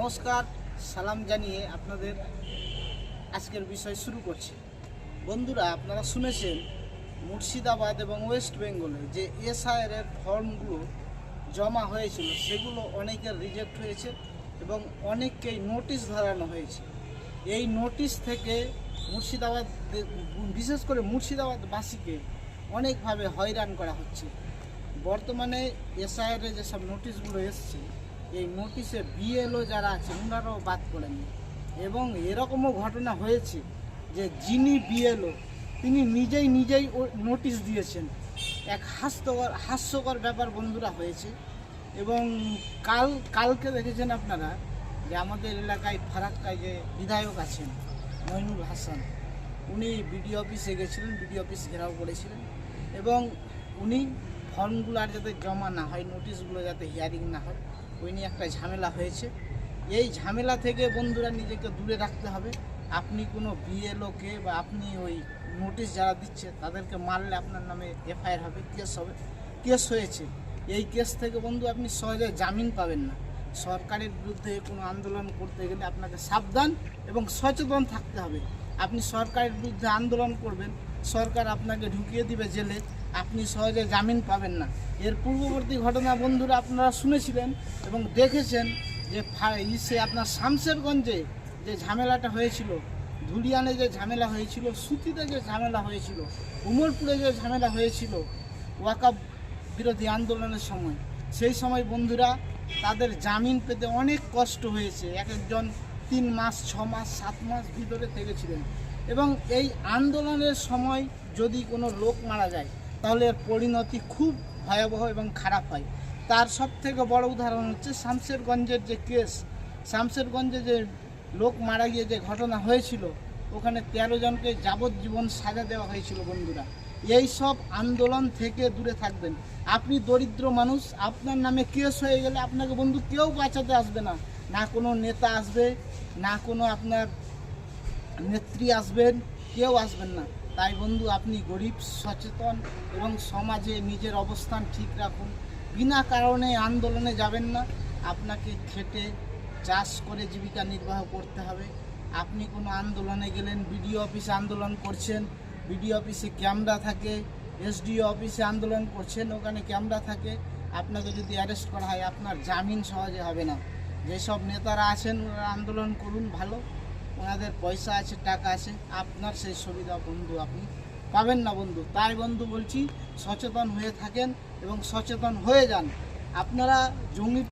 নমস্কার, সালাম জানিয়ে আপনাদের আজকের বিষয় শুরু করছি। বন্ধুরা, আপনারা শুনেছেন মুর্শিদাবাদ এবং ওয়েস্ট বেঙ্গলে যে এসআইআর এর ফর্মগুলো জমা হয়েছিল সেগুলো অনেকের রিজেক্ট হয়েছে এবং অনেককেই নোটিশ ধরানো হয়েছে। এই নোটিশ থেকে মুর্শিদাবাদ, বিশেষ করে মুর্শিদাবাদবাসীকে অনেকভাবে হয়রান করা হচ্ছে। বর্তমানে এসআইআর এর যেসব নোটিশগুলো এসছে, এই নোটিশে বিএলও যারা আছে ওনারাও বাদ পড়েননি। এবং এরকমও ঘটনা হয়েছে যে যিনি বিএলও তিনি নিজেই নোটিশ দিয়েছেন। এক হাস্যকর ব্যাপার বন্ধুরা হয়েছে। এবং কালকে দেখেছেন আপনারা যে আমাদের এলাকায় ফারাক্কায় যে বিধায়ক আছেন মইনুল হাসান, উনি বিডিও অফিসে গেছিলেন, বিডিও অফিস ঘেরাও করেছিলেন এবং উনি ফর্মগুলো আর যাতে জমা না হয়, নোটিশগুলো যাতে হিয়ারিং না হয়, ওই নিয়ে একটা ঝামেলা হয়েছে। এই ঝামেলা থেকে বন্ধুরা নিজেকে দূরে রাখতে হবে। আপনি কোনো বিএলওকে বা আপনি ওই নোটিশ যারা দিচ্ছে তাদেরকে মারলে আপনার নামে এফআইআর হবে, কেস হয়েছে। এই কেস থেকে বন্ধু আপনি সহজে জামিন পাবেন না। সরকারের বিরুদ্ধে কোনো আন্দোলন করতে গেলে আপনাকে সাবধান এবং সচেতন থাকতে হবে। আপনি সরকারের বিরুদ্ধে আন্দোলন করবেন, সরকার আপনাকে ঢুকিয়ে দিবে জেলে, আপনি সহজে জামিন পাবেন না। এর পূর্ববর্তী ঘটনা বন্ধুরা আপনারা শুনেছিলেন এবং দেখেছেন যে আপনার শামশেরগঞ্জে যে ঝামেলাটা হয়েছিল, ধুলিয়ানে যে ঝামেলা হয়েছিল, সুতিতে যে ঝামেলা হয়েছিল, উমরপুরে যে ঝামেলা হয়েছিল ওয়াকফ বিরোধী আন্দোলনের সময়, সেই সময় বন্ধুরা তাদের জামিন পেতে অনেক কষ্ট হয়েছে। এক একজন 3 মাস, 6 মাস, 7 মাস ভিতরে থেকেছিলেন। এবং এই আন্দোলনের সময় যদি কোনো লোক মারা যায় তাহলে এর পরিণতি খুব ভয়াবহ এবং খারাপ হয়। তার সবথেকে বড় উদাহরণ হচ্ছে শামশেরগঞ্জের যে কেস, শামশেরগঞ্জে যে লোক মারা গিয়ে যে ঘটনা হয়েছিল, ওখানে 13 জনকে যাবজ্জীবন সাজা দেওয়া হয়েছিল। বন্ধুরা, এই সব আন্দোলন থেকে দূরে থাকবেন। আপনি দরিদ্র মানুষ, আপনার নামে কেস হয়ে গেলে আপনাকে বন্ধু কেউ বাঁচাতে আসবে না, না কোনো নেতা আসবে, না কোনো আপনার নেত্রী আসবেন, কেউ আসবেন না। তাই বন্ধু, আপনি গরিব, সচেতন এবং সমাজে নিজের অবস্থান ঠিক রাখুন। বিনা কারণে আন্দোলনে যাবেন না। আপনাকে খেটে চাষ করে জীবিকা নির্বাহ করতে হবে। আপনি কোনো আন্দোলনে গেলেন, বিডিও অফিসে আন্দোলন করছেন, বিডিও অফিসে ক্যামেরা থাকে, এসডিও অফিসে আন্দোলন করছেন, ওখানে ক্যামেরা থাকে, আপনাকে যদি অ্যারেস্ট করা হয় আপনার জামিন সহজে হবে না। যেসব নেতারা আছেন ওনারা আন্দোলন করুন, ভালো, ওনাদের পয়সা আছে, টাকা আছে, আপনার সেই সুবিধা বন্ধু আপনি পাবেন না বন্ধু। তাই বন্ধু বলছি, সচেতন হয়ে থাকেন এবং সচেতন হয়ে যান। আপনারা জঙ্গি